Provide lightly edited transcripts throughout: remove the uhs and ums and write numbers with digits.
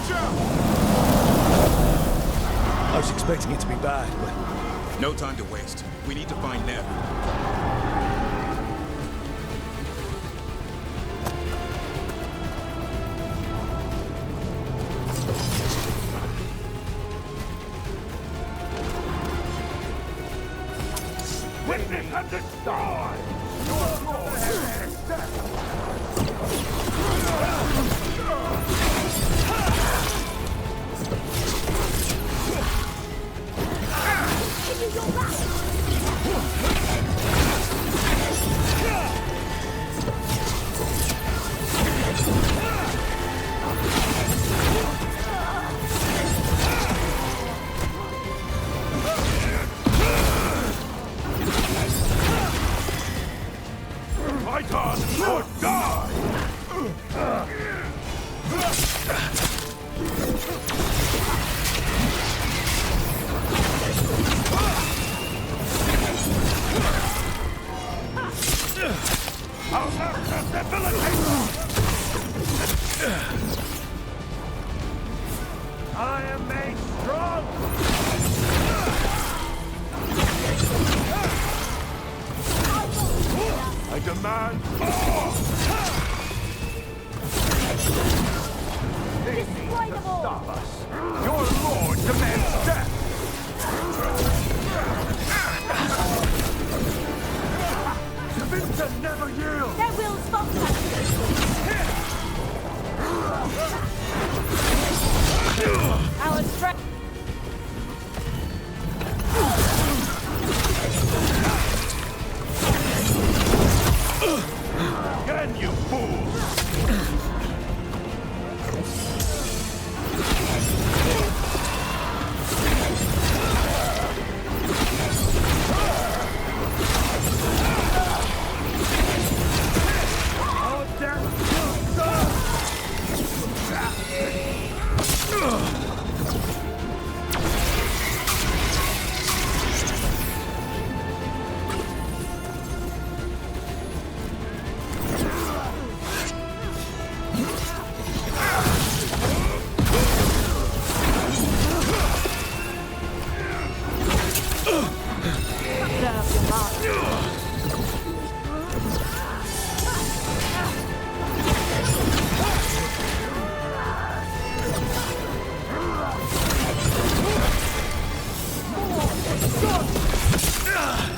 I was expecting it to be bad, but... No time to waste. We need to find Nev. Witness and destroy! Fight on or die! I'll have to debilitate them! I am made strong! I demand more! They need to stop us! Your lord demands death! Vince never yield! Their will's falter! Our strength! Can you fool?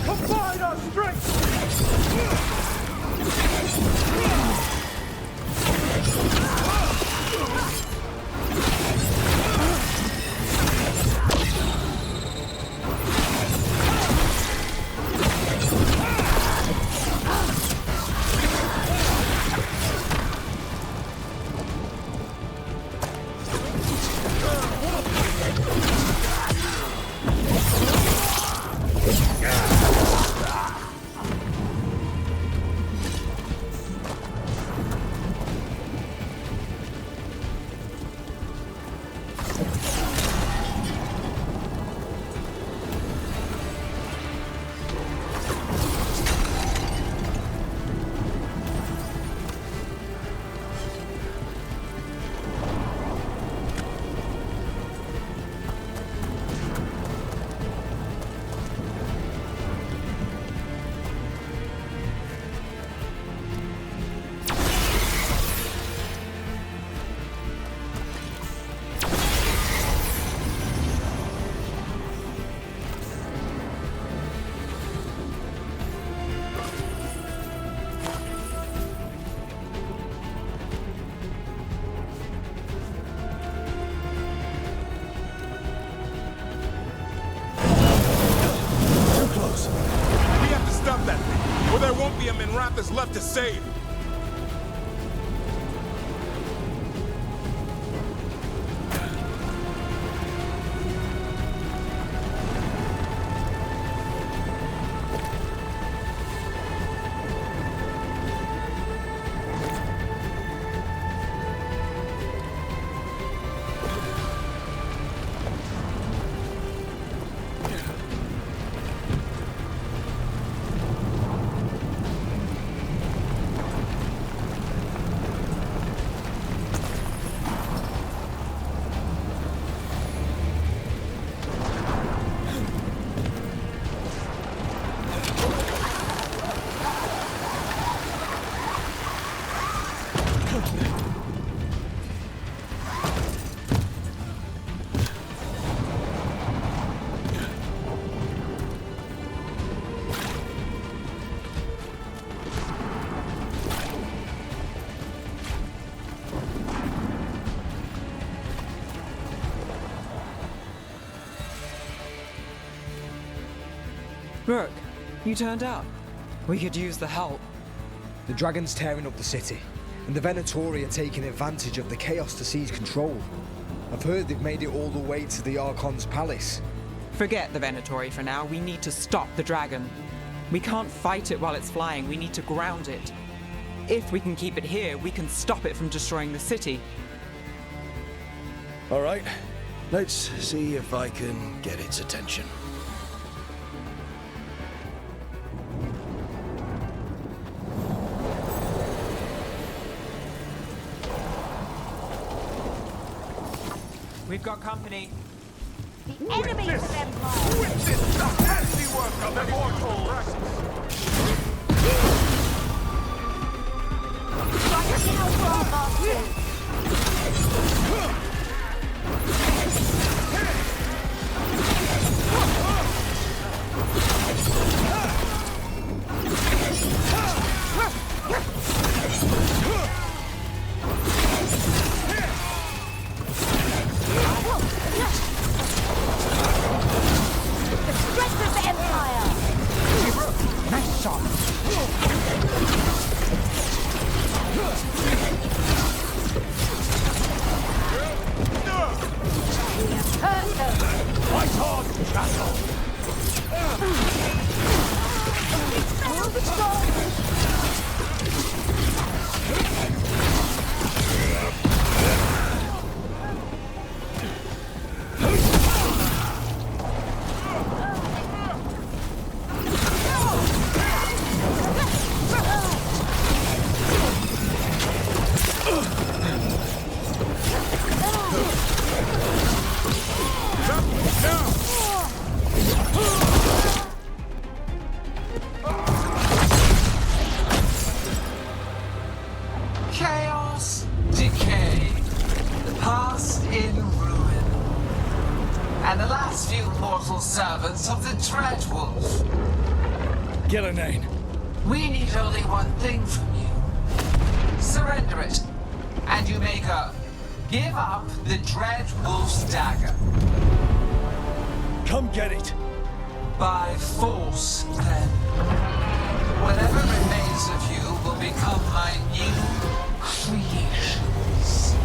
Combine our strength! There's left to save. Look, you turned up. We could use the help. The dragon's tearing up the city, and the Venatori are taking advantage of the chaos to seize control. I've heard they've made it all the way to the Archon's palace. Forget the Venatori for now. We need to stop the dragon. We can't fight it while it's flying. We need to ground it. If we can keep it here, we can stop it from destroying the city. All right, let's see if I can get its attention. We've got company. The enemies of Empire. Witness the handiwork of immortals! Strike now for our masters. The strength of the Empire. Nice shot! Hurt them. Fight on, Shadow! Hold the strong. Chaos, decay, the past in ruin, and the last few mortal servants of the Dreadwolf. Gillenane. We need only one thing from you. Surrender it, and you may go. Give up the Dreadwolf's dagger. Come get it. By force, then. Whatever remains of you will become my new creations.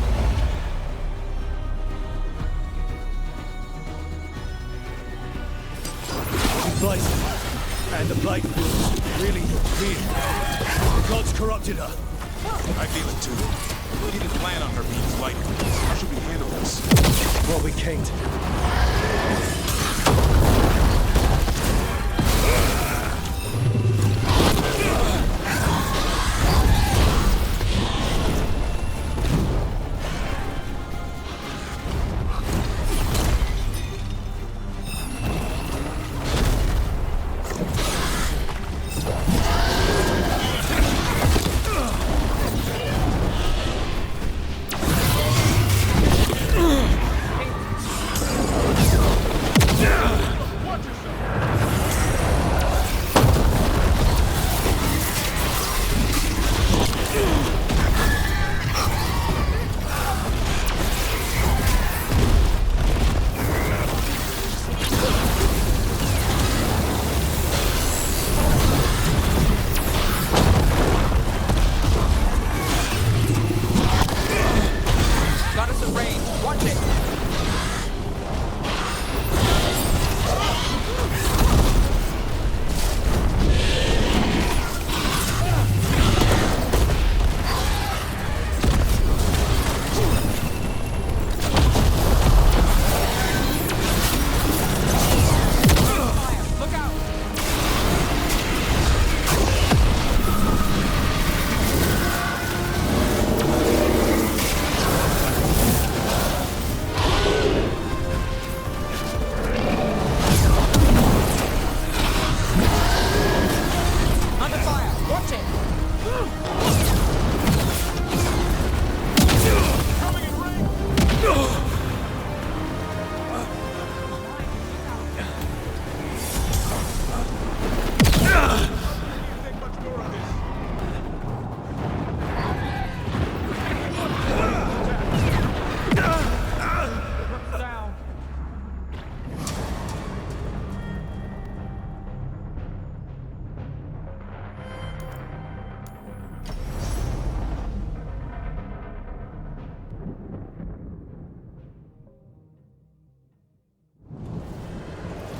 She's blazing. And the blade feels really weird. The gods corrupted her. I feel it too. We didn't plan on her being lighter. How should we handle this? Well, we can't.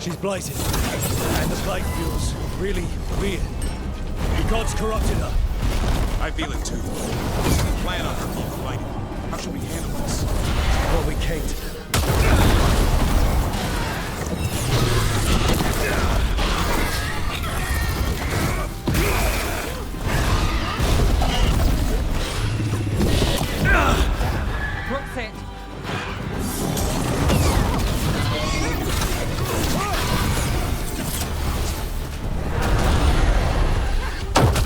She's blighted, and the blight feels really weird. The gods corrupted her. I feel it too. What's the plan on her being blighted? How should we handle this? Well, we can't. Brooks it.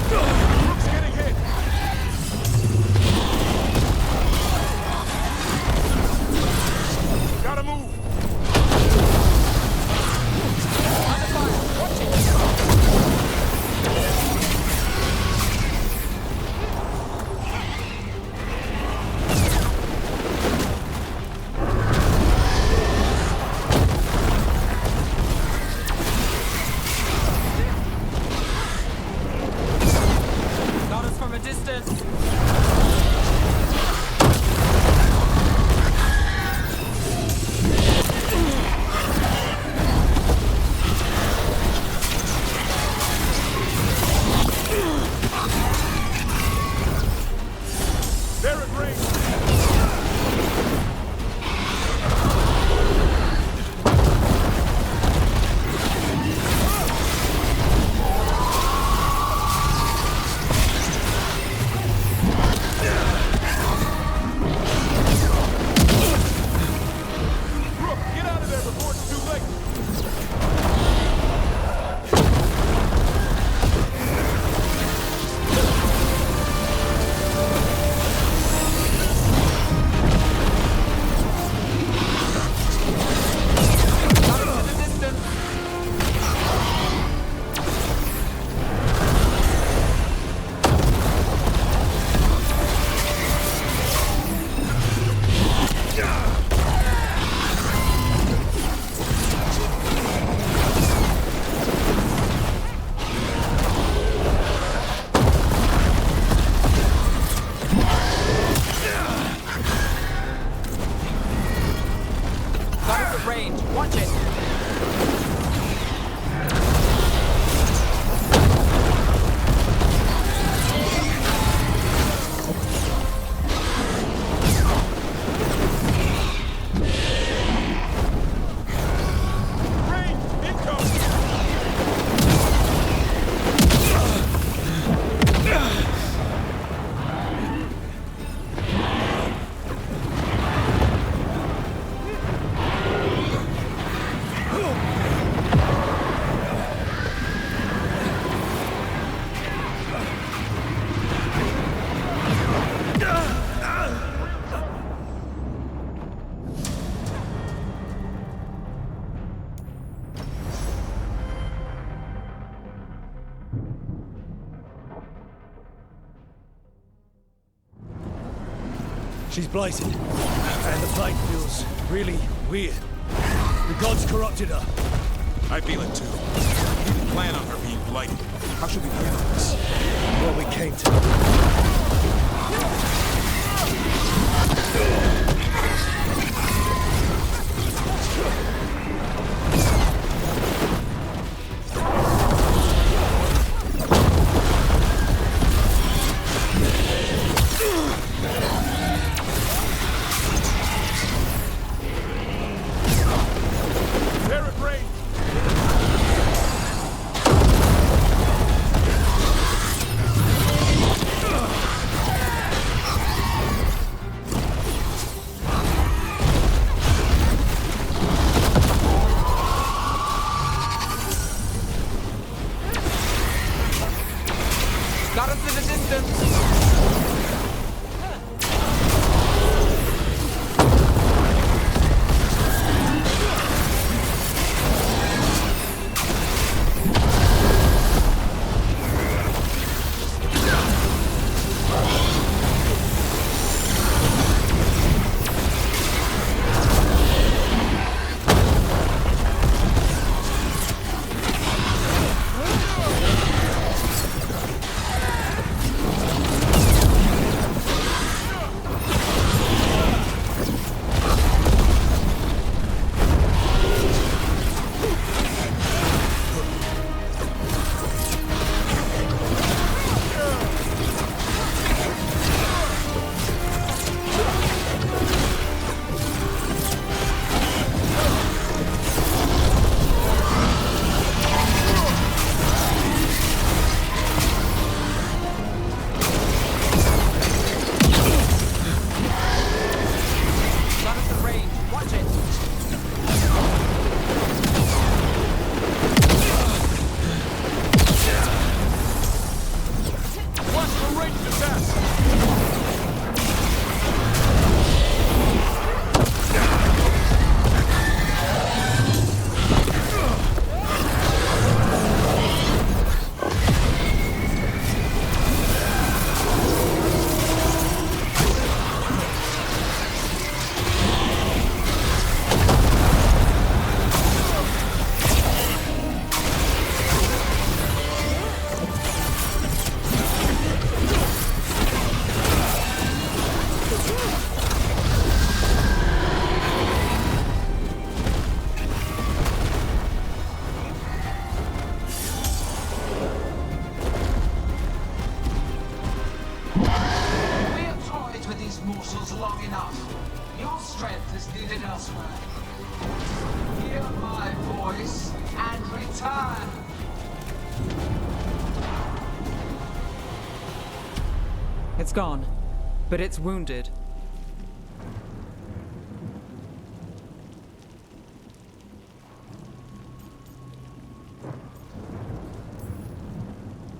Brooks getting hit! Gotta move! Got us from a distance. They're at range! Brooke, get out of there before it's too late! Got us from a distance. Got us at range. Watch it. Range! Incoming! She's blighted, and the blight feels really weird. The gods corrupted her. I feel it too. We didn't plan on her being blighted. How should we handle this? Well, we can't. They're at range! strength is needed elsewhere. Hear my voice and return. It's gone, but it's wounded.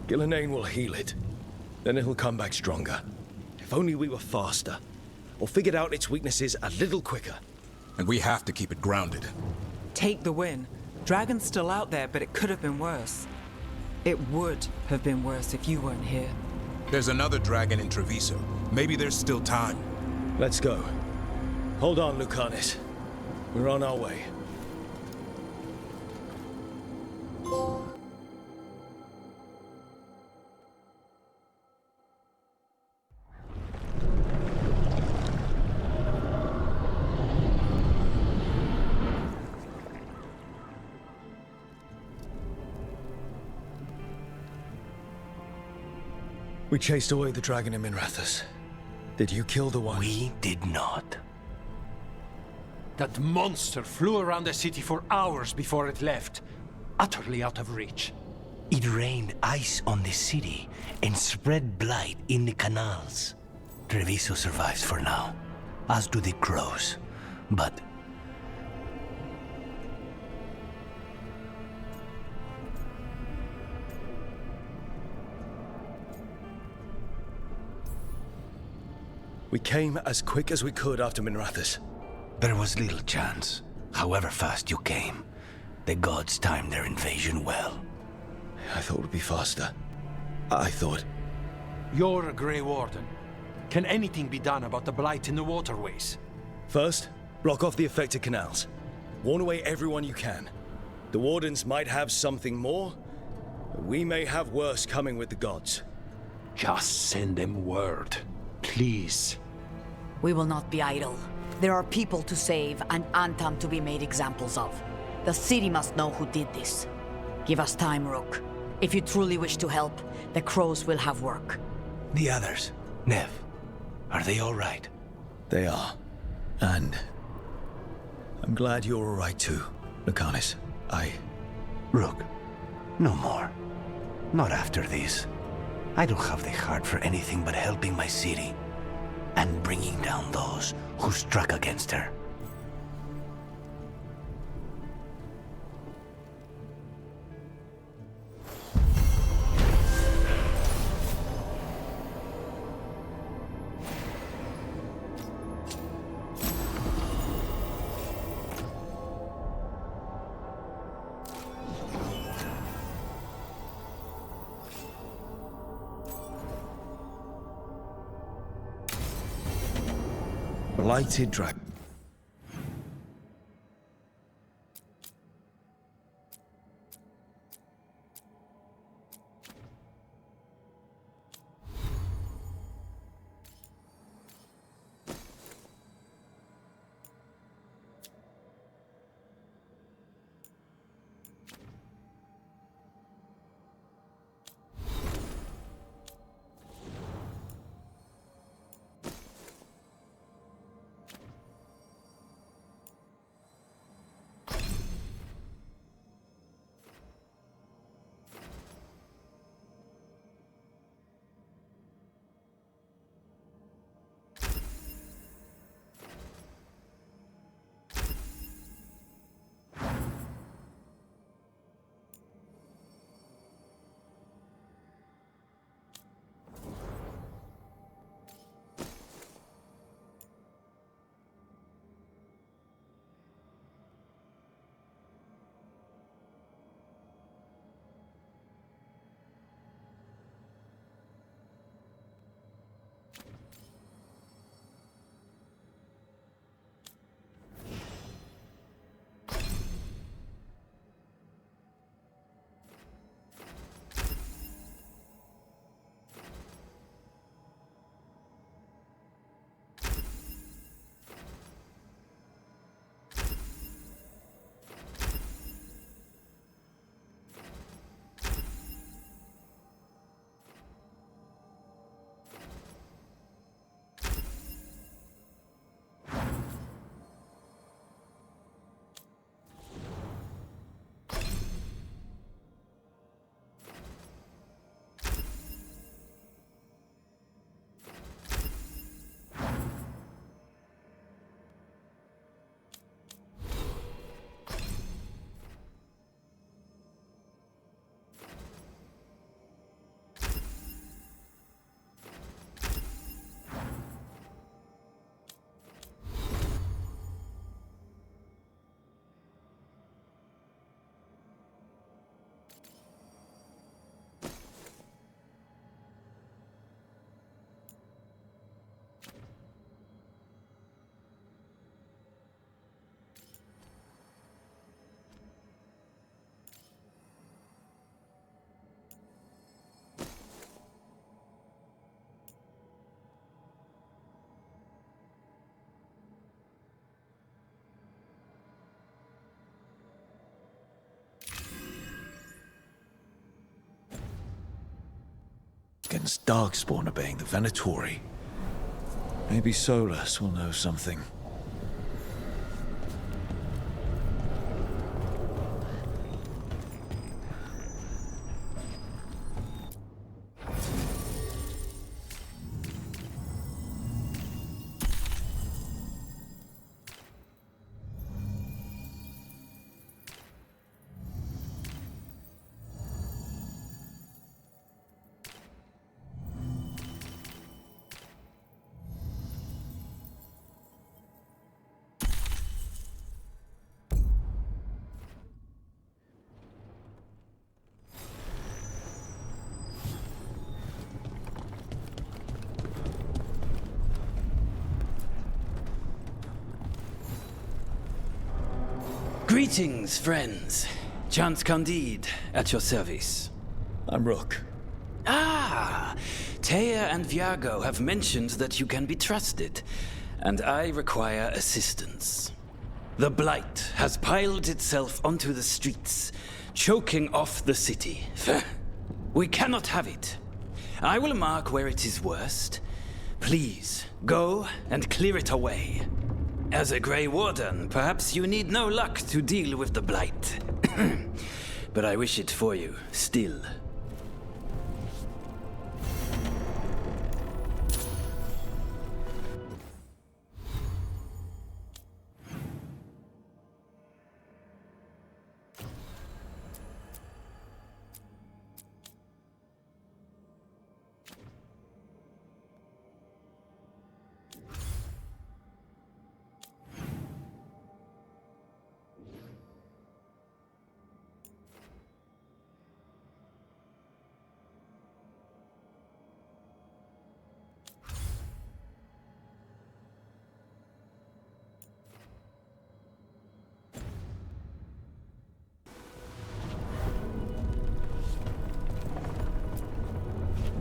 Gillenane will heal it. Then it'll come back stronger. If only we were faster. Or figured out its weaknesses a little quicker. And we have to keep it grounded. Take the win. Dragon's still out there, but it could have been worse. It would have been worse if you weren't here. There's another dragon in Treviso. Maybe there's still time. Let's go. Hold on, Lucanis. We're on our way. We chased away the dragon in Minrathous. Did you kill the one? We did not. That monster flew around the city for hours before it left, utterly out of reach. It rained ice on the city and spread blight in the canals. Treviso survives for now, as do the crows. But we came as quick as we could after Minrathous. there was little chance. However fast you came, the gods timed their invasion well. I thought it would be faster. I thought... You're a Grey Warden. Can anything be done about the blight in the waterways? First, block off the affected canals. Warn away everyone you can. The Wardens might have something more, but we may have worse coming with the gods. Just send them word, please. We will not be idle. There are people to save and Antam to be made examples of. The city must know who did this. Give us time, Rook. If you truly wish to help, the crows will have work. The others, Nev, are they all right? They are. And... I'm glad you're all right too, Lucanis. Rook, no more. Not after this. I don't have the heart for anything but helping my city and bringing down those who struck against her. Blighted dragon. dragons, darkspawn obeying the Venatori. Maybe Solus will know something. Greetings, friends. Chance Candide, at your service. I'm Rook. Ah! Taya and Viago have mentioned that you can be trusted, and I require assistance. The Blight has piled itself onto the streets, choking off the city. We cannot have it. I will mark where it is worst. Please, go and clear it away. As a Grey Warden, perhaps you need no luck to deal with the Blight. But I wish it for you, still.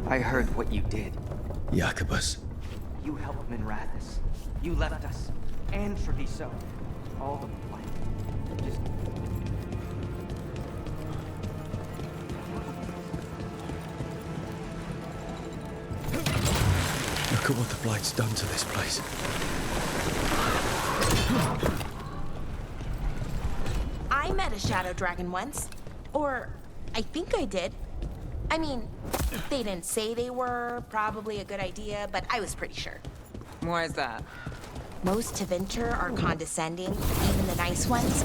I heard what you did. Jacobus. You helped Minrathis. You left us. And Treviso. All the Blight. Just... Look at what the Blight's done to this place. I met a shadow dragon once. Or, I think I did. I mean, they didn't say they were probably a good idea, but I was pretty sure. Why is that? Most to venture are condescending, even the nice ones.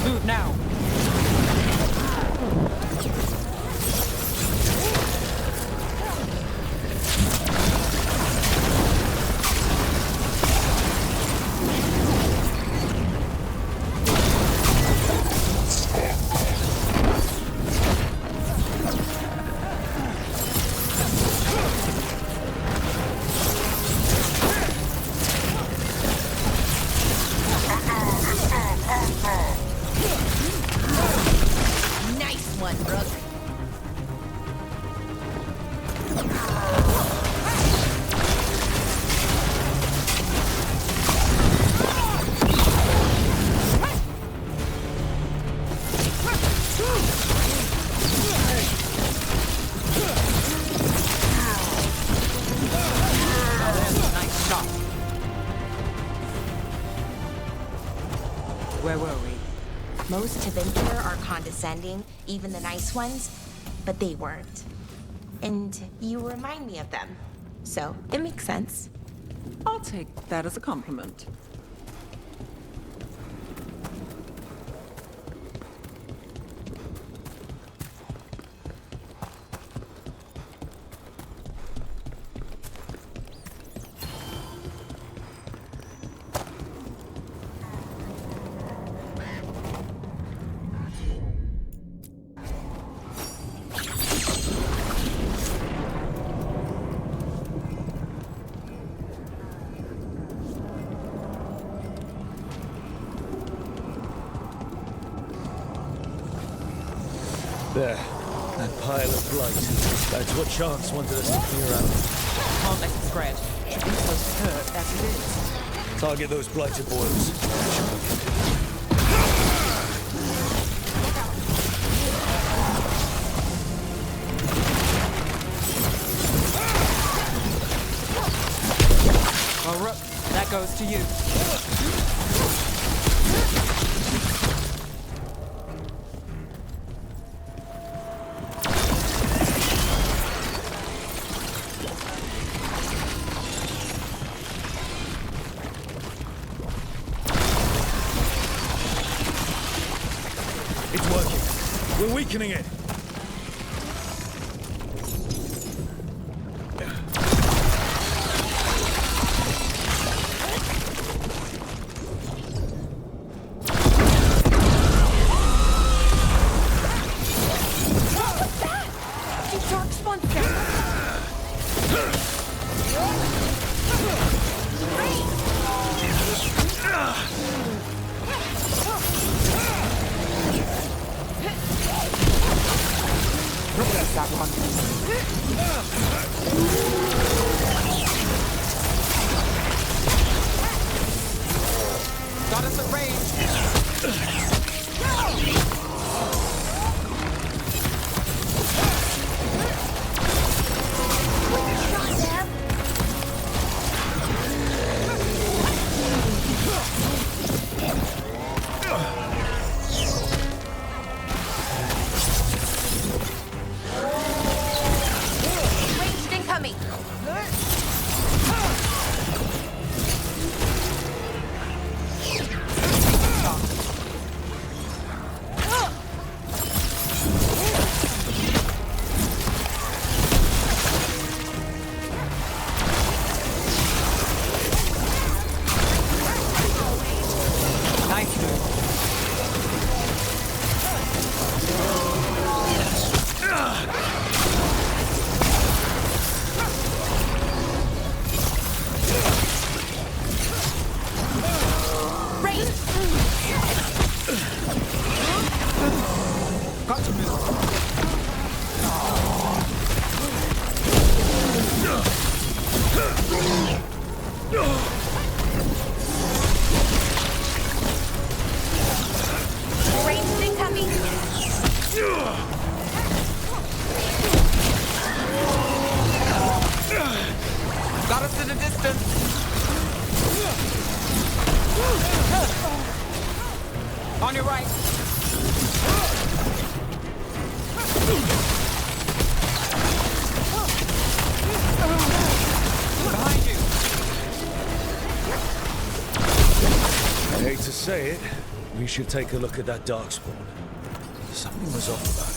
Move now. Nice one, Rook. Nice shot. Where were we? Most to venture are condescending, even the nice ones, but they weren't. And you remind me of them. So, it makes sense. I'll take that as a compliment. There. That pile of blight. That's what Chance wanted us to clear out. Can't let it spread. Should be so hurt as it is. Target those blighted boils. Well, Rook, that goes to you. It's working. We're weakening it. Got us at range. Ranged incoming. Nice move. Range. Got to move. Ranged incoming. Got us at a distance. On your right. Behind you. I hate to say it, we should take a look at that darkspawn. Something was off about it.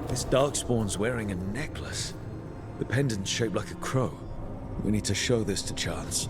This darkspawn's wearing a necklace. The pendant's shaped like a crow. We need to show this to Chance.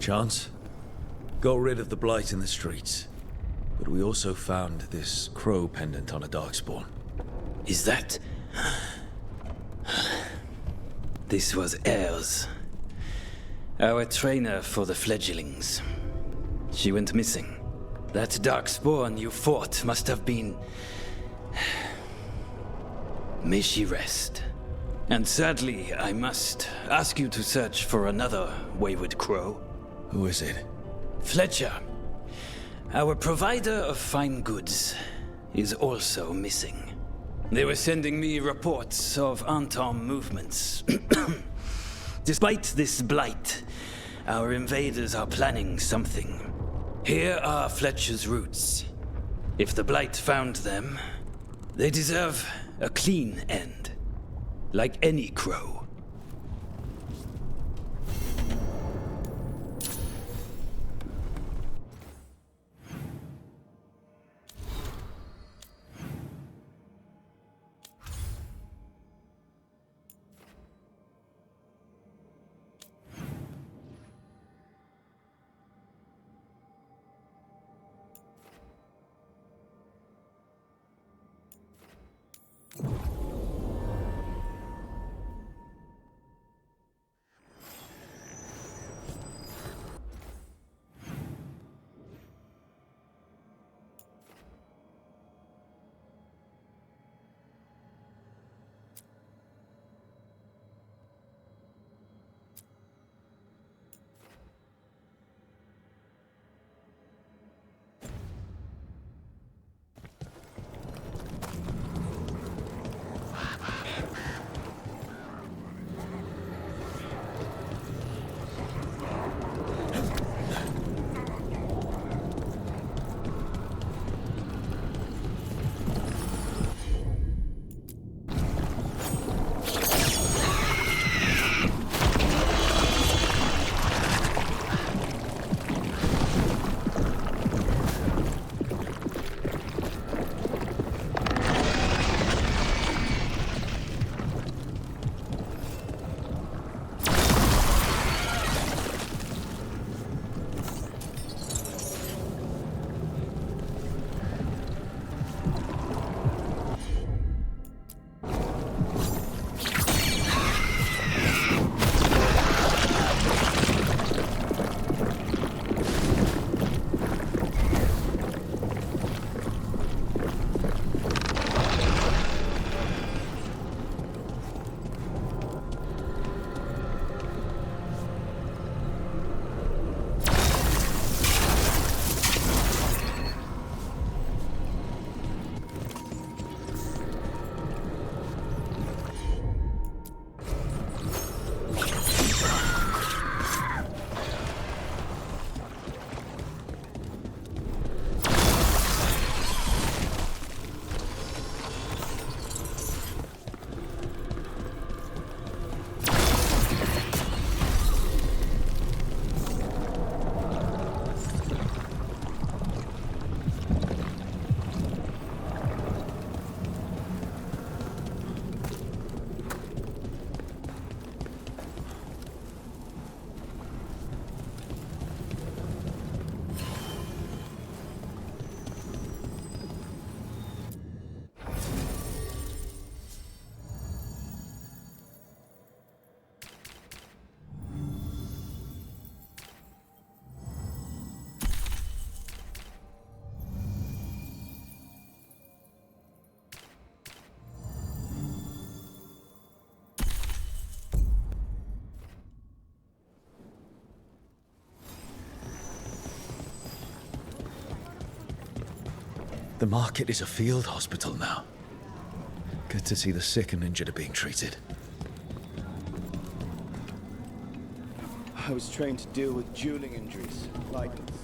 Chance? Got rid of the blight in the streets. But we also found this crow pendant on a darkspawn. Is that... This was Ayers, our trainer for the fledglings. She went missing. That darkspawn you fought must have been... May she rest. And sadly, I must ask you to search for another wayward crow. Who is it? Fletcher, our provider of fine goods, is also missing. They were sending me reports of Antom movements. Despite this blight, our invaders are planning something. Here are Fletcher's roots. If the blight found them, they deserve a clean end, like any crow. The market is a field hospital now. Good to see the sick and injured are being treated. I was trained to deal with dueling injuries, like this.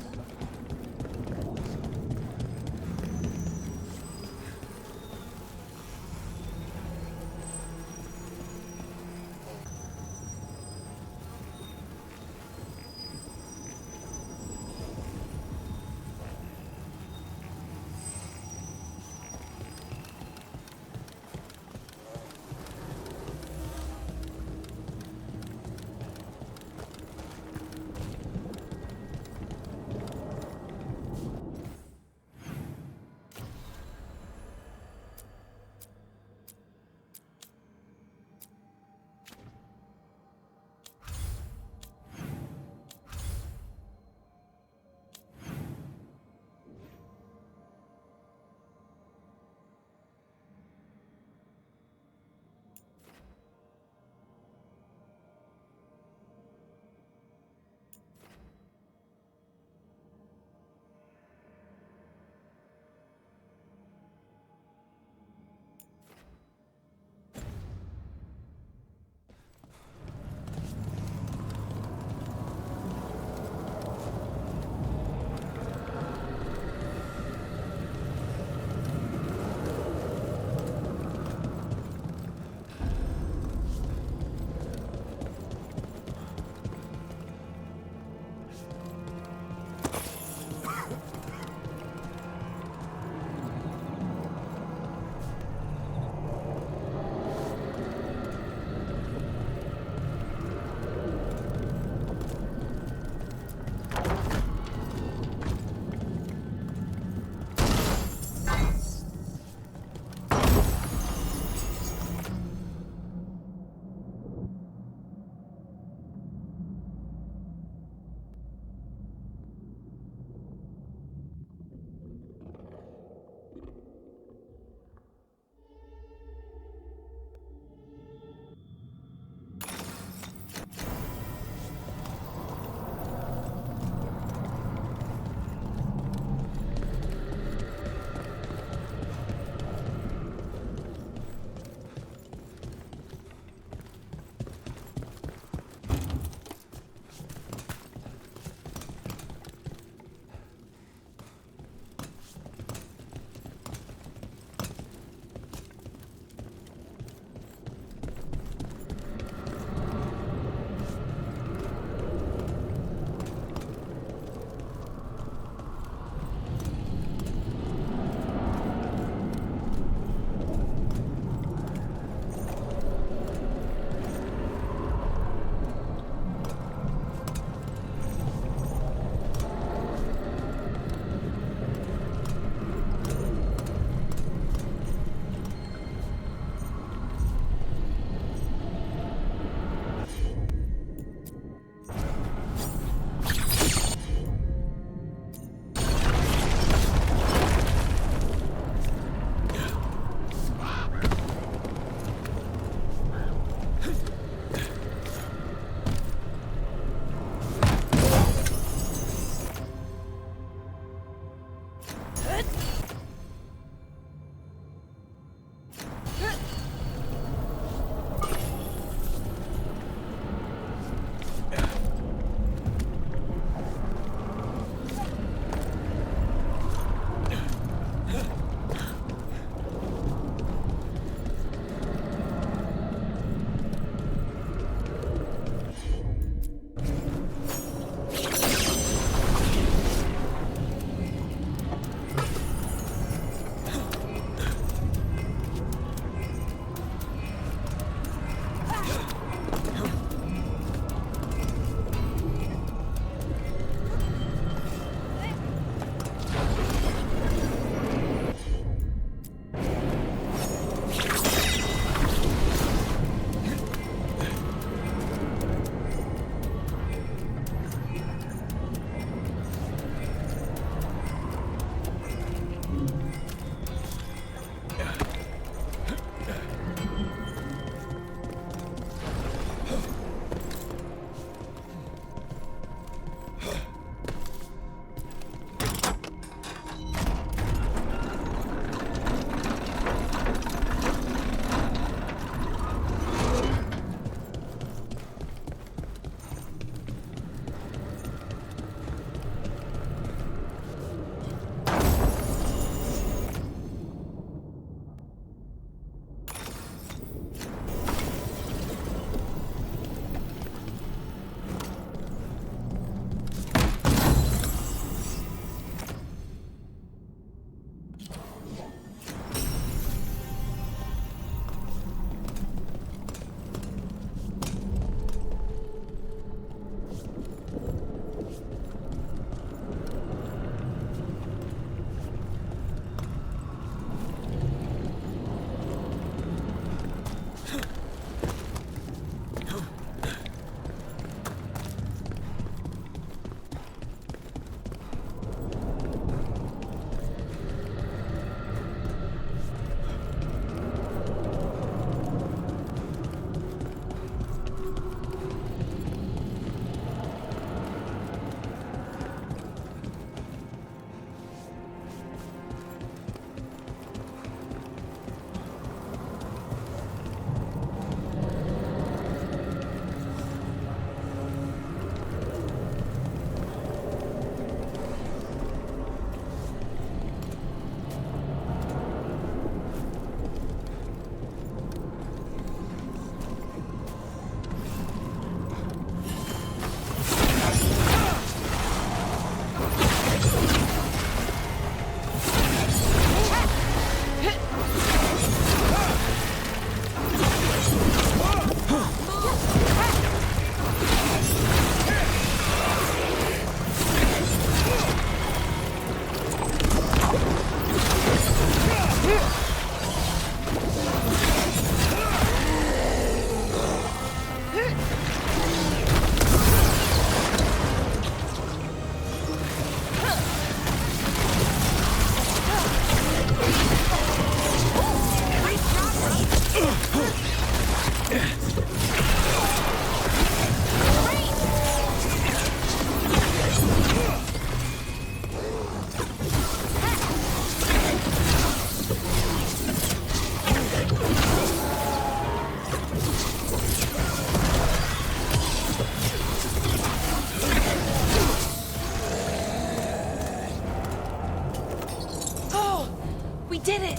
We did it!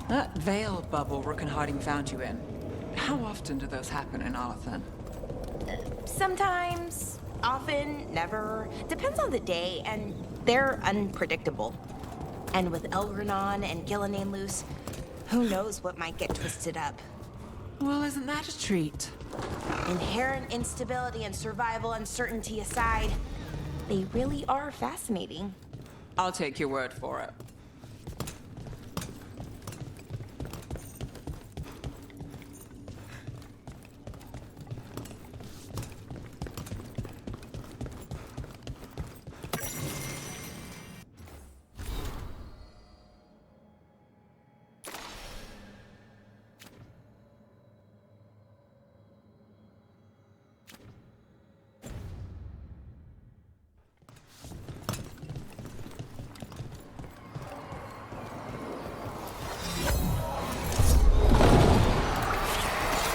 That veil bubble Rook and Harding found you in. How often do those happen in Arthur? Sometimes, often, never. Depends on the day, and they're unpredictable. And with Elgranon and Gillenane loose, who knows what might get twisted up. Well, isn't that a treat? Inherent instability and survival uncertainty aside, they really are fascinating. I'll take your word for it.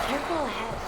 Careful ahead.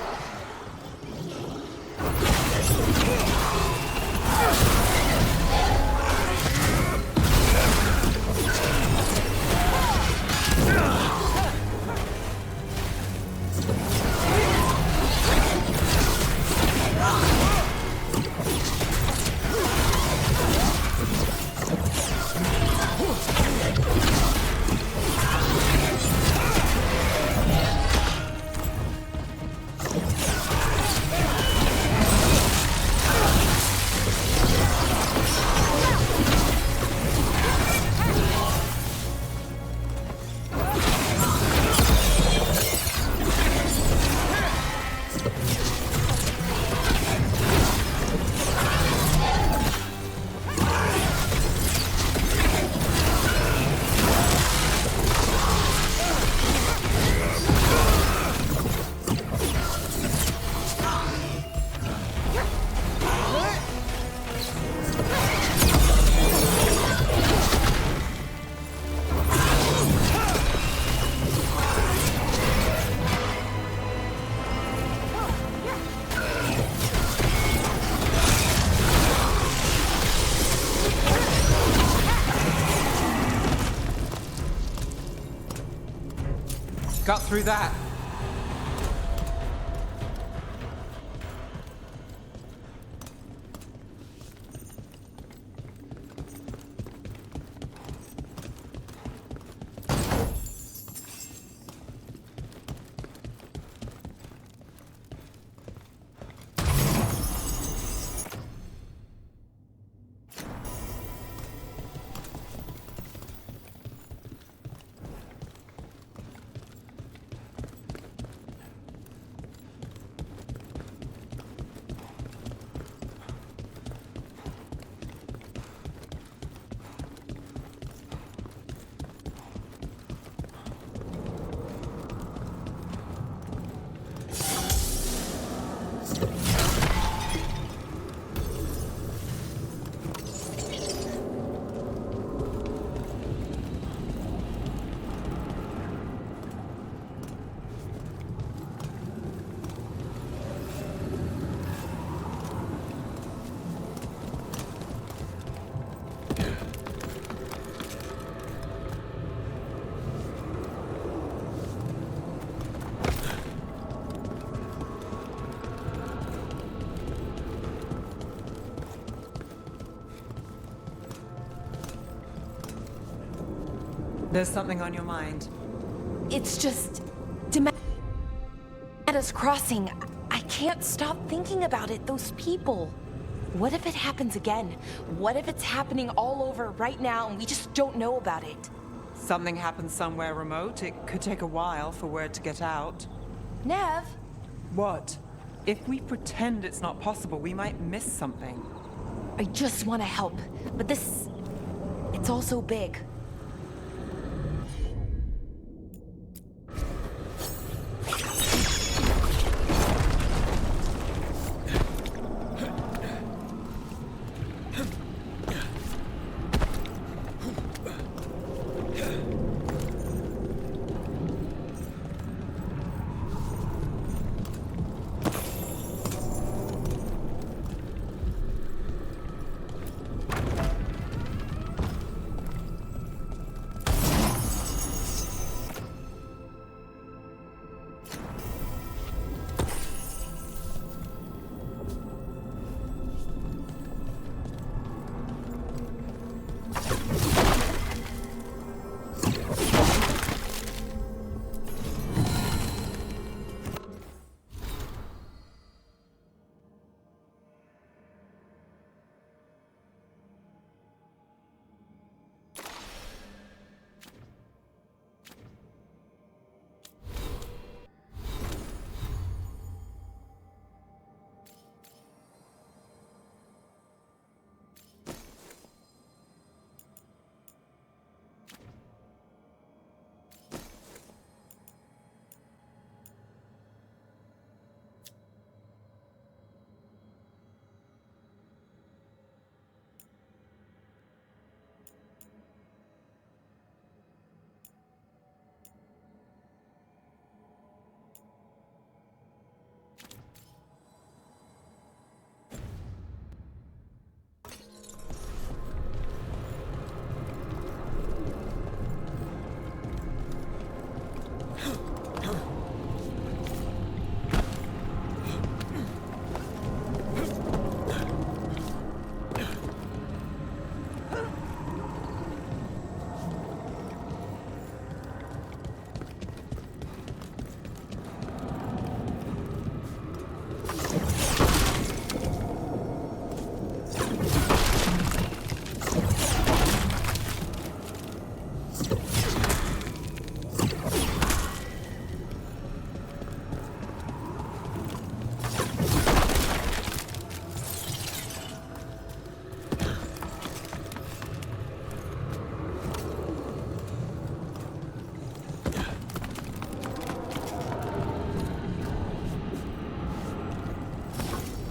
Got through that. There's something on your mind. It's just... Demeda's Crossing. I can't stop thinking about it, those people. What if it happens again? What if it's happening all over right now and we just don't know about it? Something happens somewhere remote. It could take a while for word to get out. Nev? What? If we pretend it's not possible, we might miss something. I just want to help, but this... it's all so big.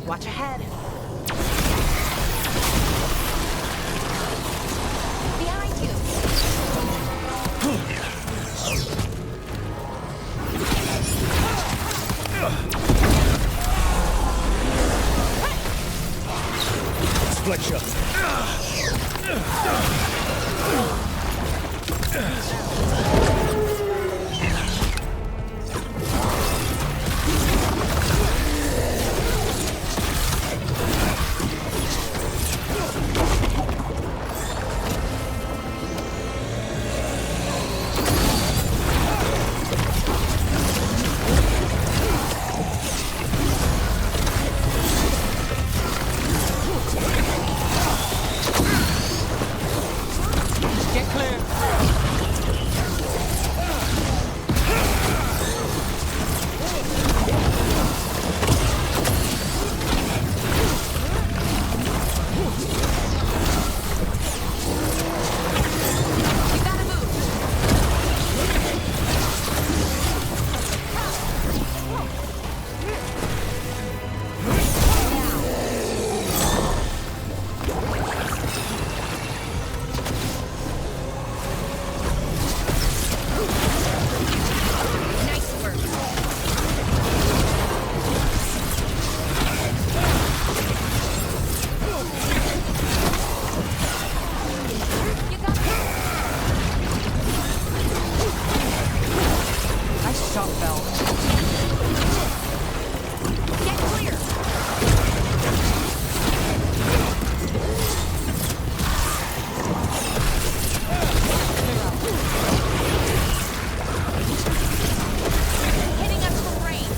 Watch ahead. Behind you. Fletcher. Get clear. Shot belt. Get clear. Hitting us from range.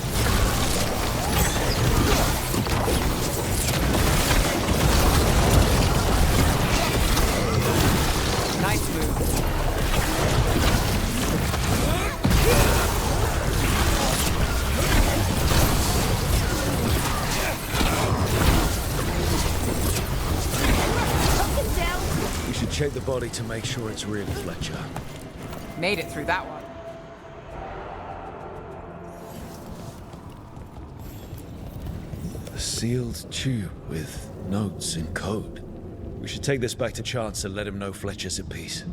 Nice move. We should check the body to make sure it's really Fletcher. Made it through that one. A sealed tube with notes and code. We should take this back to Chance and let him know Fletcher's at peace.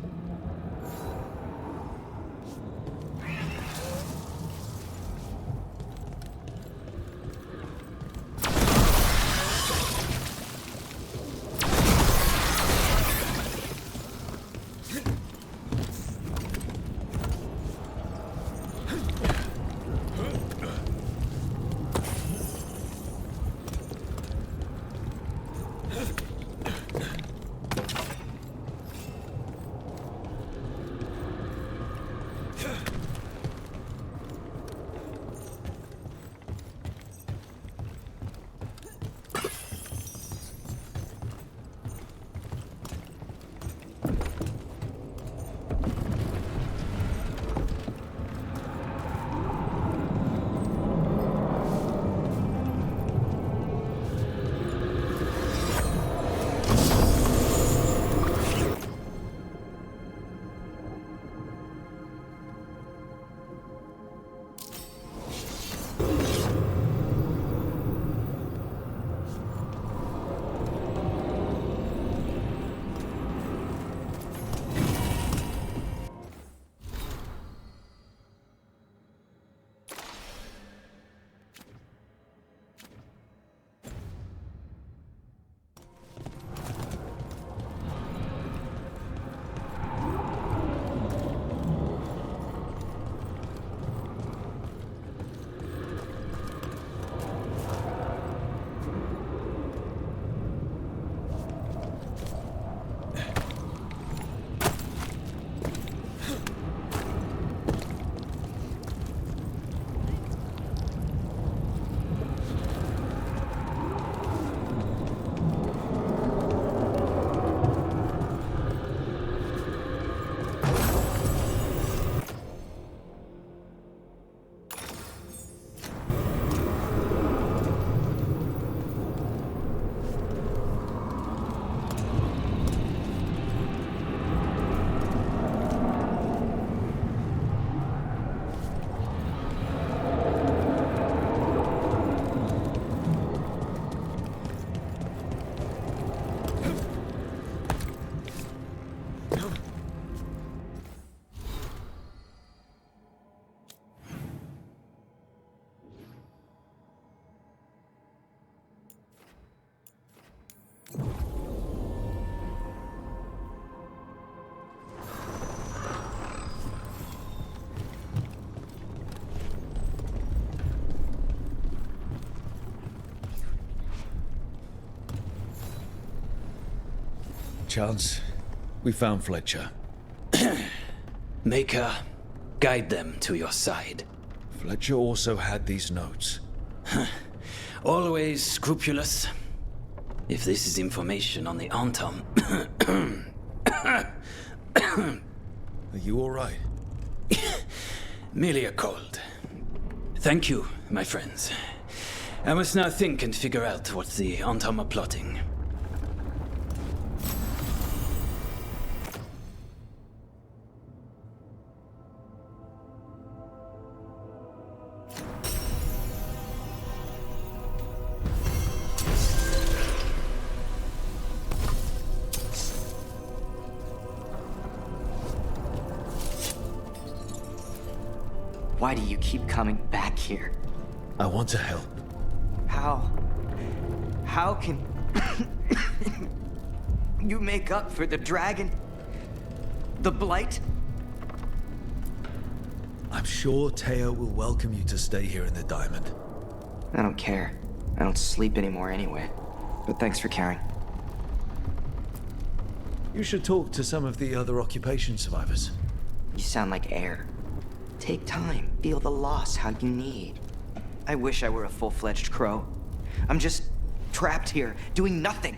Chance, we found Fletcher. Maker, guide them to your side. Fletcher also had these notes. Always scrupulous. If this is information on the Antom... Are you alright? Merely a cold. Thank you, my friends. I must now think and figure out what the Antom are plotting. Why do you keep coming back here? I want to help. How can you make up for the dragon? The blight? I'm sure Teo will welcome you to stay here in the Diamond. I don't care. I don't sleep anymore anyway. But thanks for caring. You should talk to some of the other occupation survivors. You sound like air. Take time, feel the loss how you need. I wish I were a full-fledged crow. I'm just trapped here, doing nothing.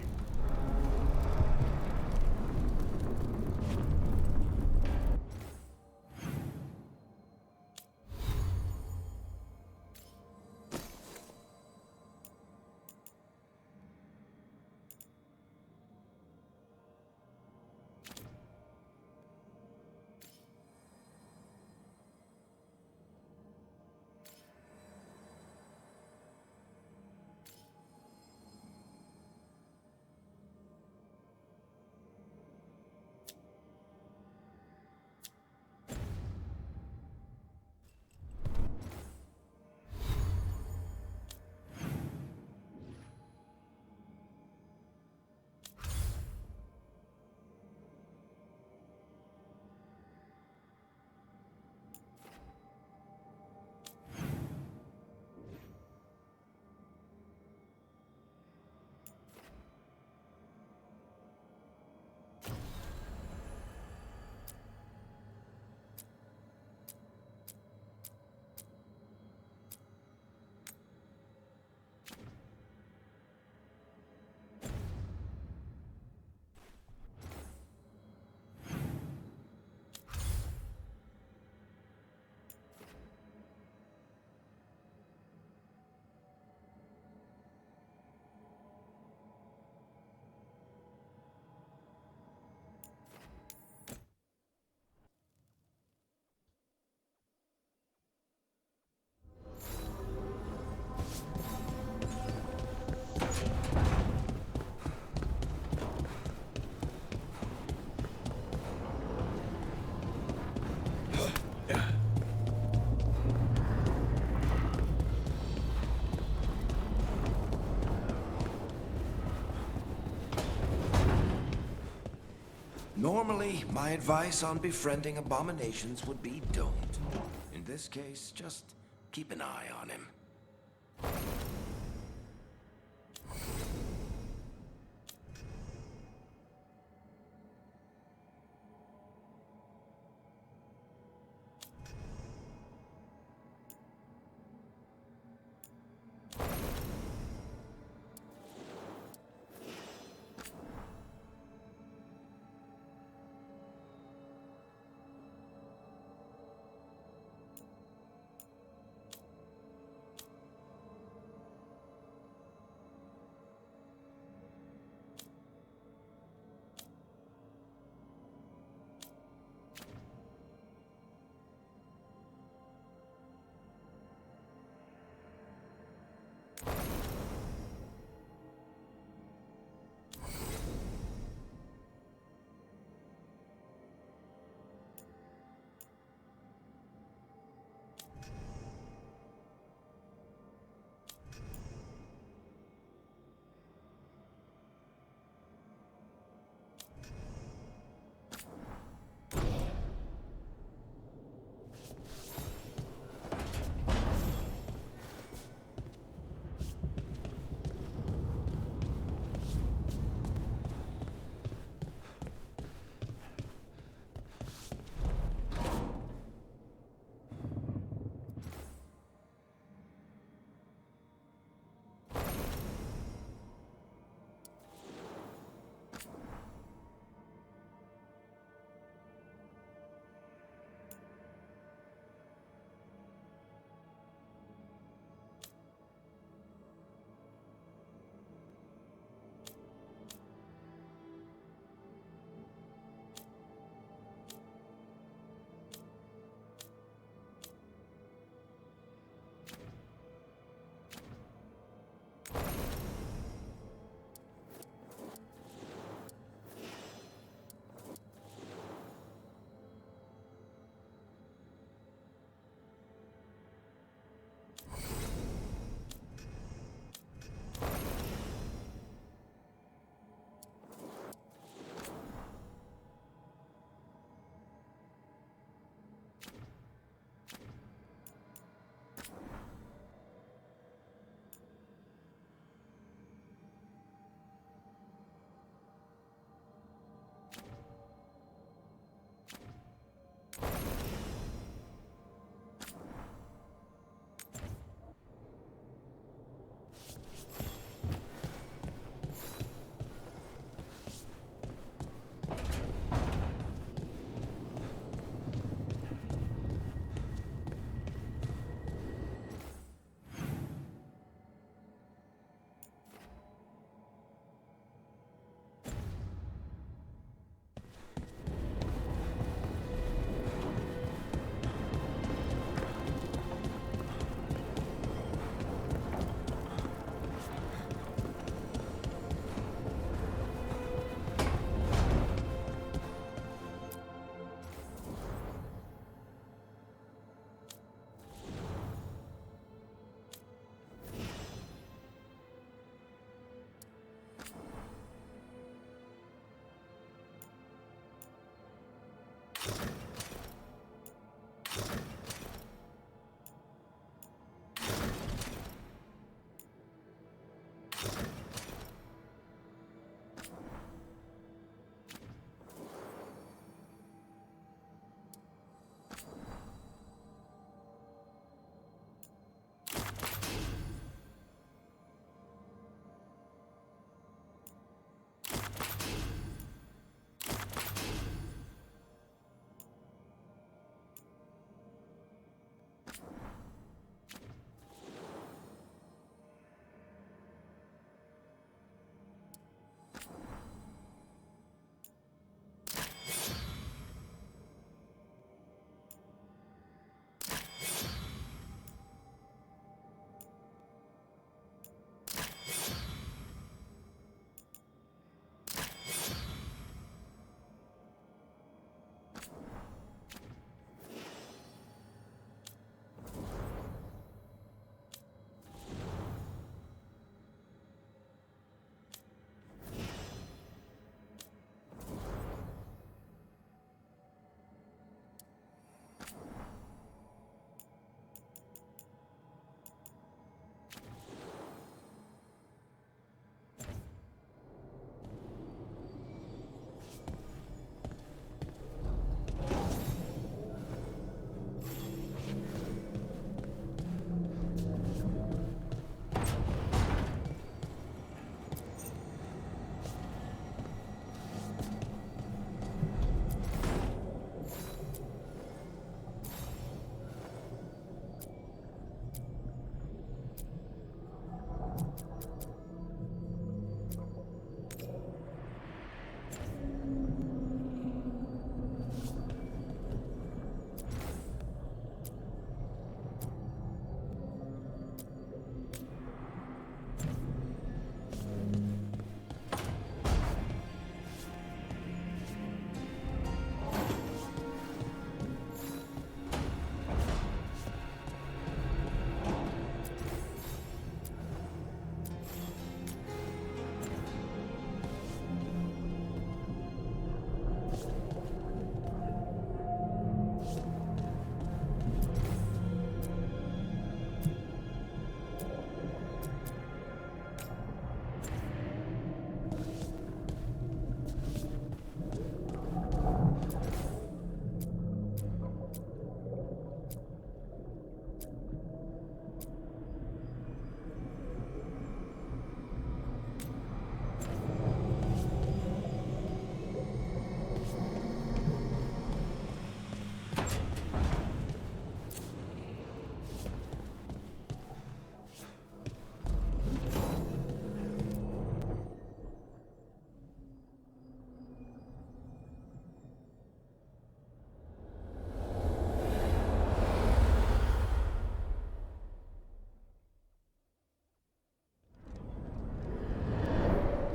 Normally, my advice on befriending abominations would be don't. In this case, just keep an eye on him.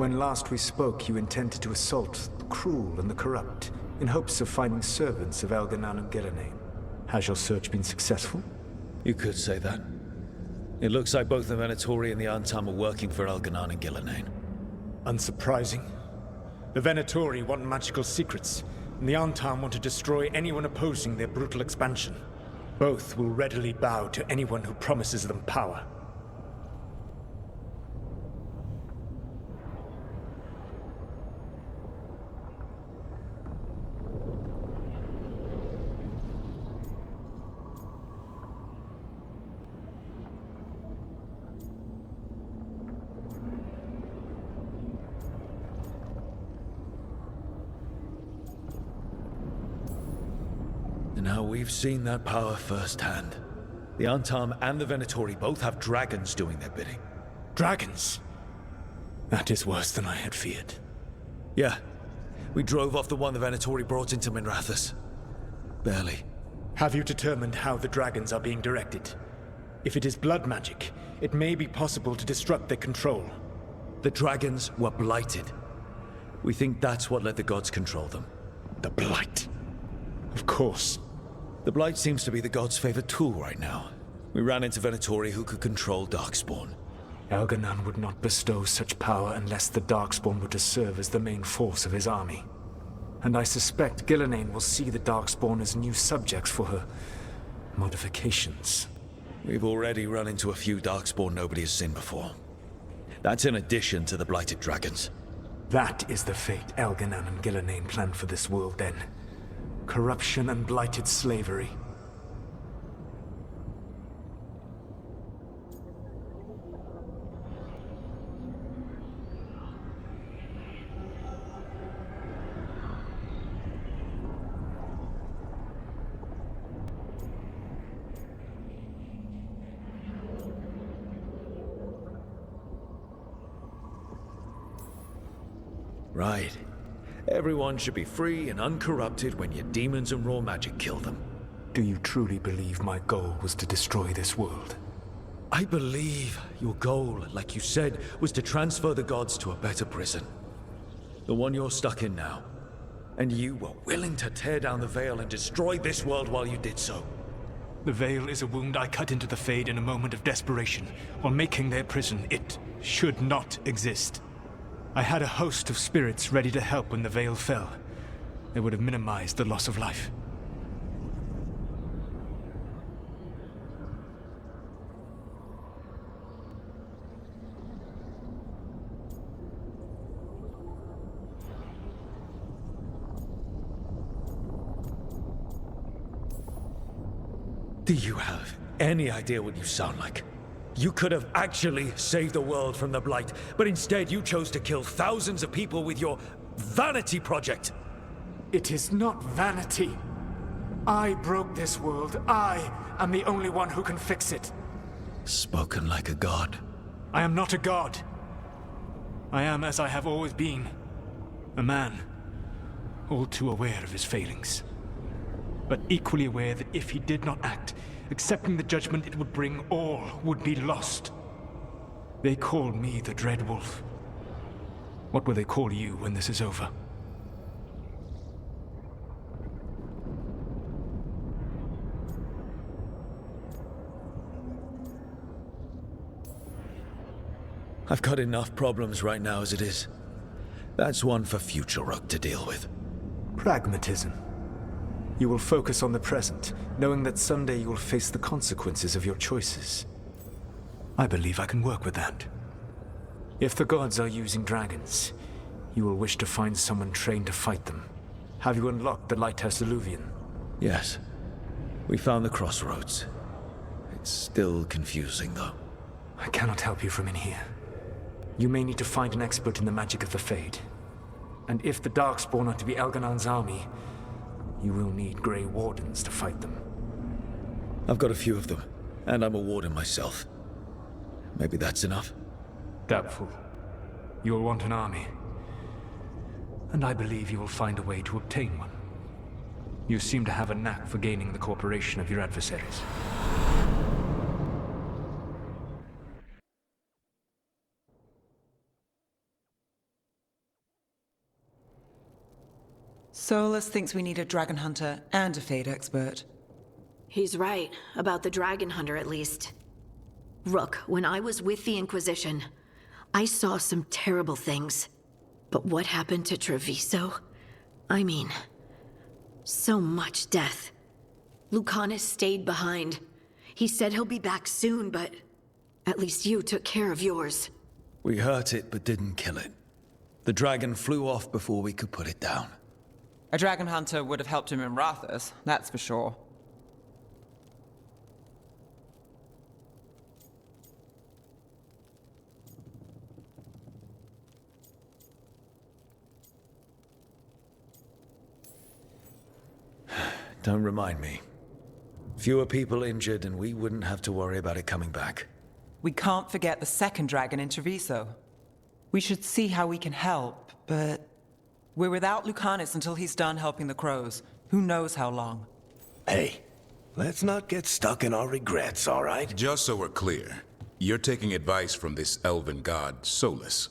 When last we spoke, you intended to assault the cruel and the corrupt, in hopes of finding servants of Elganan and Gillenane. Has your search been successful? You could say that. It looks like both the Venatori and the Antam are working for Elganan and Gillenane. Unsurprising. The Venatori want magical secrets, and the Antam want to destroy anyone opposing their brutal expansion. Both will readily bow to anyone who promises them power. And now we've seen that power firsthand. The Antam and the Venatori both have dragons doing their bidding. Dragons? That is worse than I had feared. Yeah. We drove off the one the Venatori brought into Minrathous. Barely. Have you determined how the dragons are being directed? If it is blood magic, it may be possible to disrupt their control. The dragons were blighted. We think that's what let the gods control them. The blight. Of course. The blight seems to be the gods' favorite tool right now. We ran into Venatori who could control Darkspawn. Elganan would not bestow such power unless the Darkspawn were to serve as the main force of his army. And I suspect Gillenane will see the Darkspawn as new subjects for her modifications. We've already run into a few Darkspawn nobody has seen before. That's in addition to the blighted dragons. That is the fate Elganan and Gillenane planned for this world then. Corruption and blighted slavery. Right. Everyone should be free and uncorrupted when your demons and raw magic kill them. Do you truly believe my goal was to destroy this world? I believe your goal, like you said, was to transfer the gods to a better prison. The one you're stuck in now. And you were willing to tear down the veil and destroy this world while you did so. The veil is a wound I cut into the Fade in a moment of desperation, while making their prison. It should not exist. I had a host of spirits ready to help when the veil fell. They would have minimized the loss of life. Do you have any idea what you sound like? You could have actually saved the world from the Blight, but instead you chose to kill thousands of people with your vanity project. It is not vanity. I broke this world. I am the only one who can fix it. Spoken like a god. I am not a god. I am as I have always been. A man. All too aware of his failings. But equally aware that if he did not act, accepting the judgment it would bring, all would be lost. They call me the Dread Wolf. What will they call you when this is over? I've got enough problems right now as it is. That's one for future Rook to deal with. Pragmatism. You will focus on the present, knowing that someday you will face the consequences of your choices. I believe I can work with that. If the gods are using dragons, you will wish to find someone trained to fight them. Have you unlocked the Lighthouse Illuvian? Yes. We found the crossroads. It's still confusing, though. I cannot help you from in here. You may need to find an expert in the magic of the Fade. And if the Darkspawn are to be Elganan's army, you will need Grey Wardens to fight them. I've got a few of them, and I'm a warden myself. Maybe that's enough? Doubtful. You will want an army. And I believe you will find a way to obtain one. You seem to have a knack for gaining the cooperation of your adversaries. Solus thinks we need a dragon hunter and a fade expert. He's right, about the dragon hunter at least. Rook, when I was with the Inquisition, I saw some terrible things. But what happened to Treviso? I mean, so much death. Lucanus stayed behind. He said he'll be back soon, but at least you took care of yours. We hurt it, but didn't kill it. The dragon flew off before we could put it down. A dragon hunter would have helped him in Rathus, that's for sure. Don't remind me. Fewer people injured and we wouldn't have to worry about it coming back. We can't forget the second dragon in Treviso. We should see how we can help, but we're without Lucanus until he's done helping the crows. Who knows how long? Hey, let's not get stuck in our regrets, all right? Just so we're clear, you're taking advice from this elven god, Solus.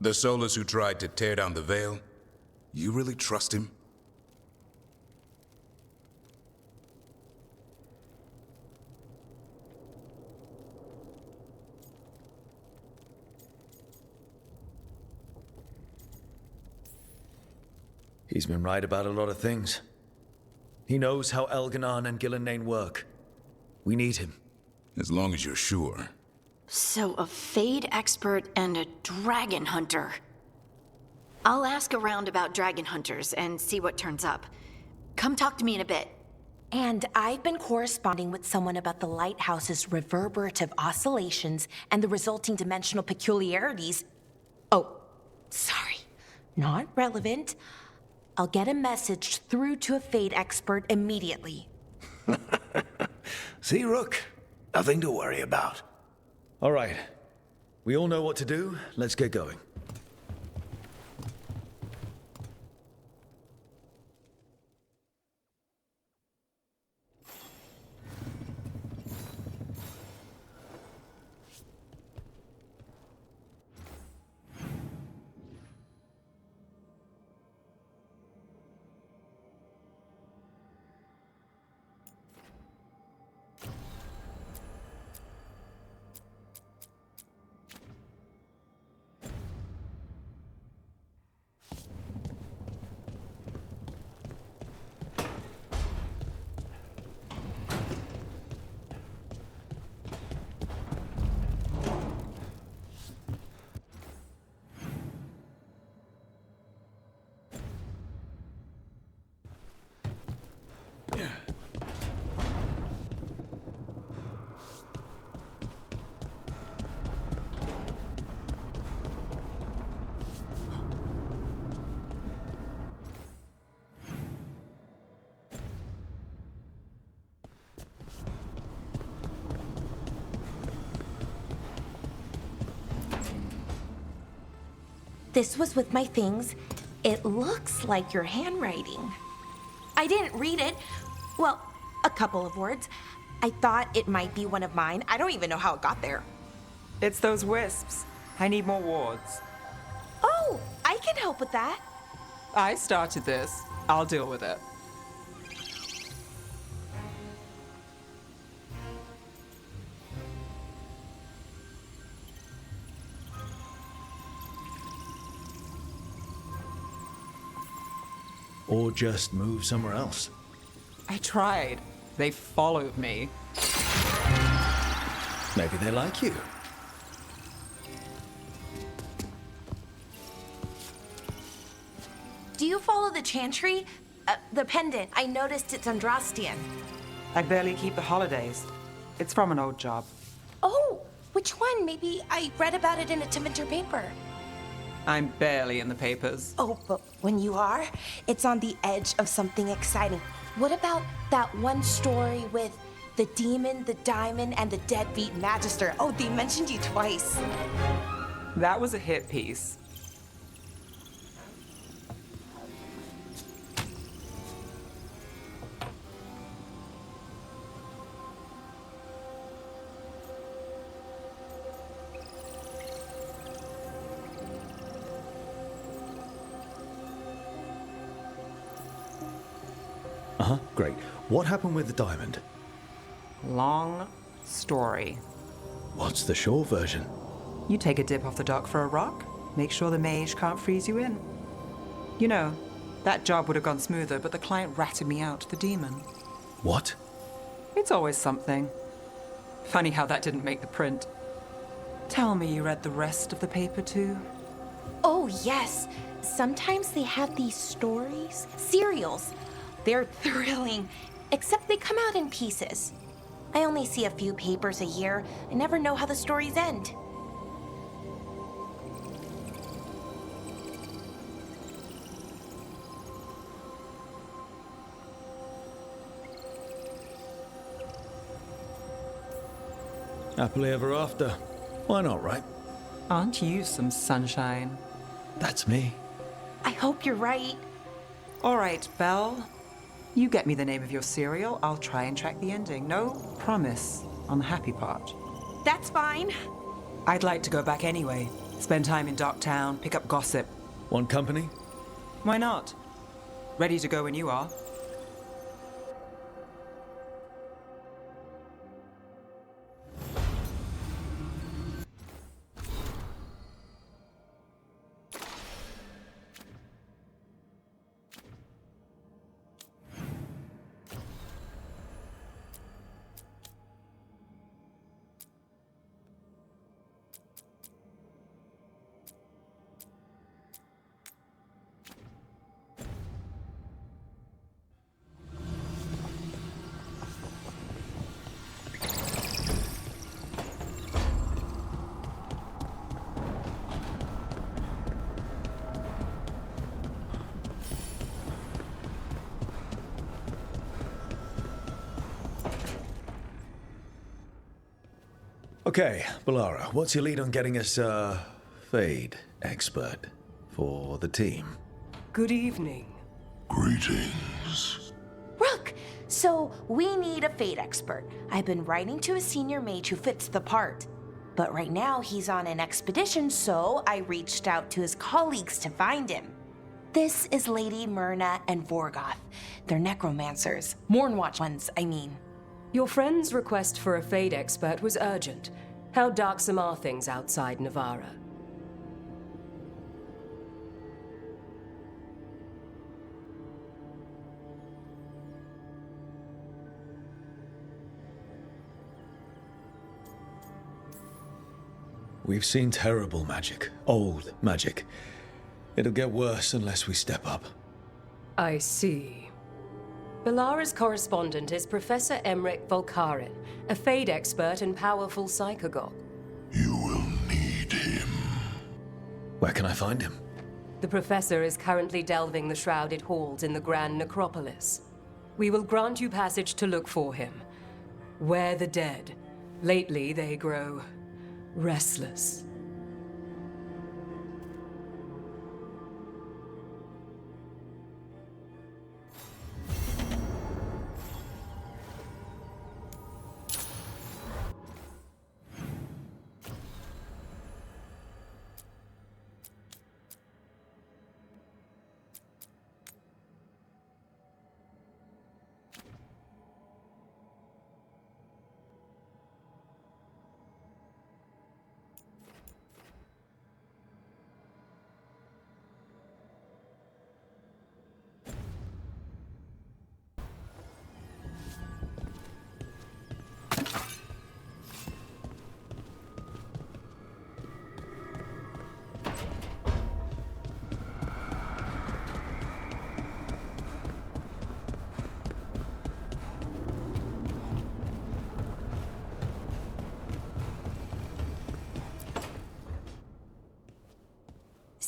The Solus who tried to tear down the Veil? You really trust him? He's been right about a lot of things. He knows how Elganon and Gillenane work. We need him. As long as you're sure. So a fade expert and a dragon hunter. I'll ask around about dragon hunters and see what turns up. Come talk to me in a bit. And I've been corresponding with someone about the lighthouse's reverberative oscillations and the resulting dimensional peculiarities. Oh, sorry. Not relevant. I'll get a message through to a fade expert immediately. See, Rook? Nothing to worry about. All right. We all know what to do. Let's get going. This was with my things. It looks like your handwriting. I didn't read it. Well, a couple of words. I thought it might be one of mine. I don't even know how it got there. It's those wisps. I need more wards. Oh, I can help with that. I started this. I'll deal with it. Or just move somewhere else. I tried. They followed me. Maybe they like you. Do you follow the chantry? The pendant. I noticed it's Andrastian. I barely keep the holidays. It's from an old job. Oh, which one? Maybe I read about it in a Timinter paper. I'm barely in the papers. Oh, but when you are, it's on the edge of something exciting. What about that one story with the demon, the diamond, and the deadbeat magister? Oh, they mentioned you twice. That was a hit piece. Uh-huh, great. What happened with the diamond? Long story. What's the short version? You take a dip off the dock for a rock, make sure the mage can't freeze you in. You know, that job would have gone smoother, but the client ratted me out to the demon. What? It's always something. Funny how that didn't make the print. Tell me you read the rest of the paper too? Oh, yes. Sometimes they have these stories, serials. They're thrilling, except they come out in pieces. I only see a few papers a year. I never know how the stories end. Happily ever after. Why not, right? Aren't you some sunshine? That's me. I hope you're right. All right, Belle. You get me the name of your serial, I'll try and track the ending. No promise on the happy part. That's fine. I'd like to go back anyway. Spend time in Docktown, pick up gossip. Want company? Why not? Ready to go when you are. Okay, Balara, what's your lead on getting us a Fade expert for the team? Good evening. Greetings. Rook, so we need a fate expert. I've been writing to a senior mage who fits the part. But right now he's on an expedition, so I reached out to his colleagues to find him. This is Lady Myrna and Vorgoth. They're necromancers. Mournwatch ones, I mean. Your friend's request for a Fade expert was urgent. How darksome are things outside Navarra? We've seen terrible magic. Old magic. It'll get worse unless we step up. I see. Balara's correspondent is Professor Emmerich Volkarin, a Fade expert and powerful psychagogue. You will need him. Where can I find him? The professor is currently delving the shrouded halls in the Grand Necropolis. We will grant you passage to look for him. Where the dead. Lately they grow restless.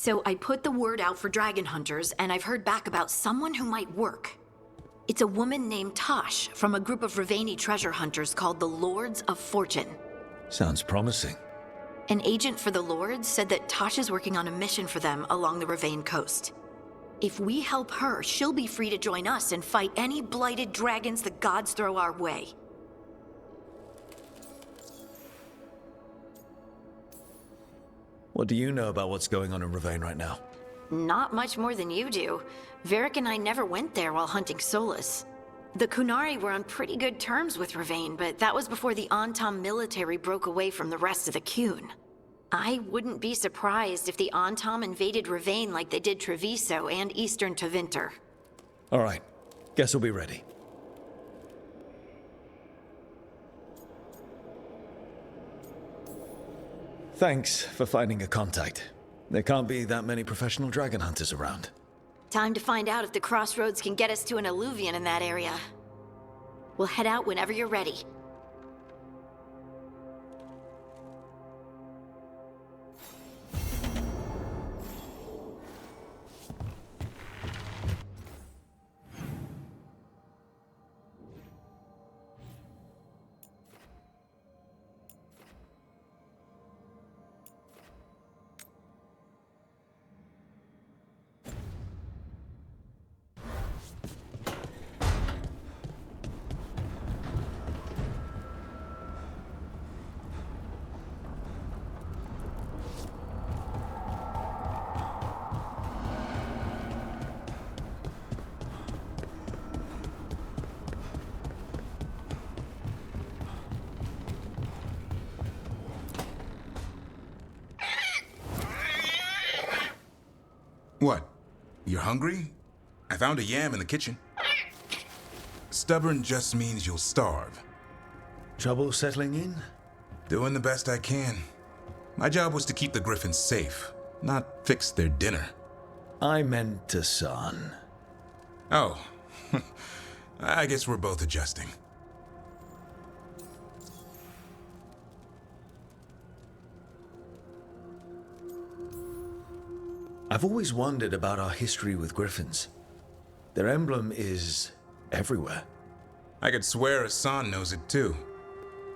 So I put the word out for dragon hunters, and I've heard back about someone who might work. It's a woman named Tosh from a group of Ravani treasure hunters called the Lords of Fortune. Sounds promising. An agent for the Lords said that Tosh is working on a mission for them along the Ravane coast. If we help her, she'll be free to join us and fight any blighted dragons the gods throw our way. What do you know about what's going on in Ravane right now? Not much more than you do. Varric and I never went there while hunting Solus. The Kunari were on pretty good terms with Ravain, but that was before the Antam military broke away from the rest of the Kun. I wouldn't be surprised if the Antam invaded Ravain like they did Treviso and Eastern Tevinter. All right. Guess we'll be ready. Thanks for finding a contact. There can't be that many professional dragon hunters around. Time to find out if the crossroads can get us to an alluvion in that area. We'll head out whenever you're ready. What? You're hungry? I found a yam in the kitchen. Stubborn just means you'll starve. Trouble settling in? Doing the best I can. My job was to keep the griffins safe, not fix their dinner. I meant Hassan. Oh. I guess we're both adjusting. I've always wondered about our history with griffins. Their emblem is everywhere. I could swear Hassan knows it too.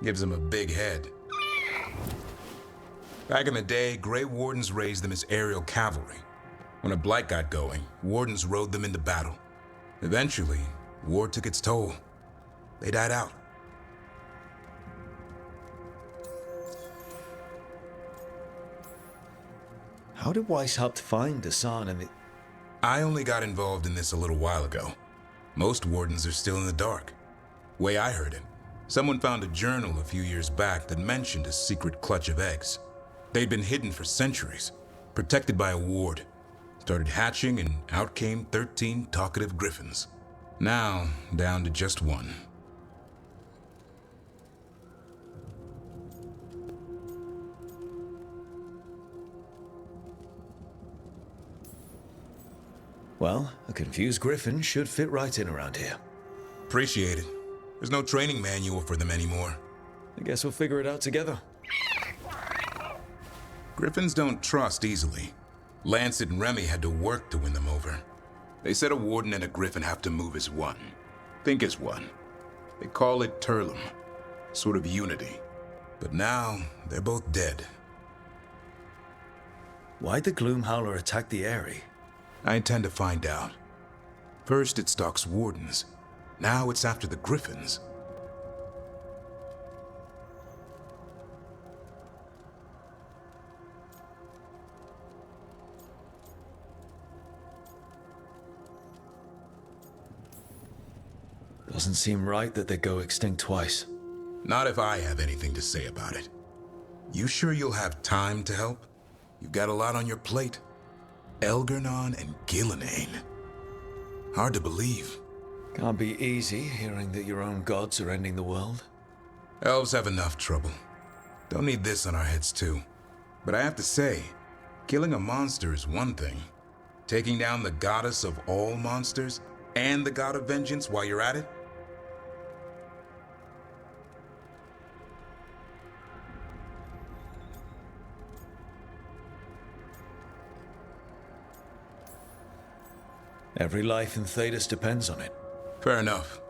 Gives him a big head. Back in the day, Grey Wardens raised them as aerial cavalry. When a blight got going, Wardens rode them into battle. Eventually, war took its toll. They died out. How did Weishaupt find Hassan and I only got involved in this a little while ago. Most Wardens are still in the dark. Way I heard it, someone found a journal a few years back that mentioned a secret clutch of eggs. They'd been hidden for centuries, protected by a ward. Started hatching and out came 13 talkative griffins. Now, down to just one. Well, a confused griffin should fit right in around here. Appreciate it. There's no training manual for them anymore. I guess we'll figure it out together. Griffins don't trust easily. Lancet and Remy had to work to win them over. They said a warden and a griffin have to move as one. Think as one. They call it Turlum. Sort of unity. But now, they're both dead. Why'd the Gloomhowler attack the Eyrie? I intend to find out. First it stalks wardens. Now it's after the griffins. Doesn't seem right that they go extinct twice. Not if I have anything to say about it. You sure you'll have time to help? You've got a lot on your plate. Elgernon and Gillenane. Hard to believe. Can't be easy hearing that your own gods are ending the world. Elves have enough trouble. Don't need this on our heads too. But I have to say, killing a monster is one thing. Taking down the goddess of all monsters and the god of vengeance while you're at it? Every life in Thedas depends on it. Fair enough.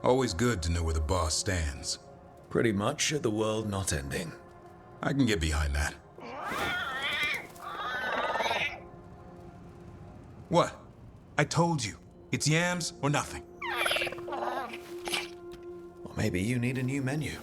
Always good to know where the boss stands. Pretty much at the world not ending. I can get behind that. What? I told you. It's yams or nothing. Or maybe you need a new menu.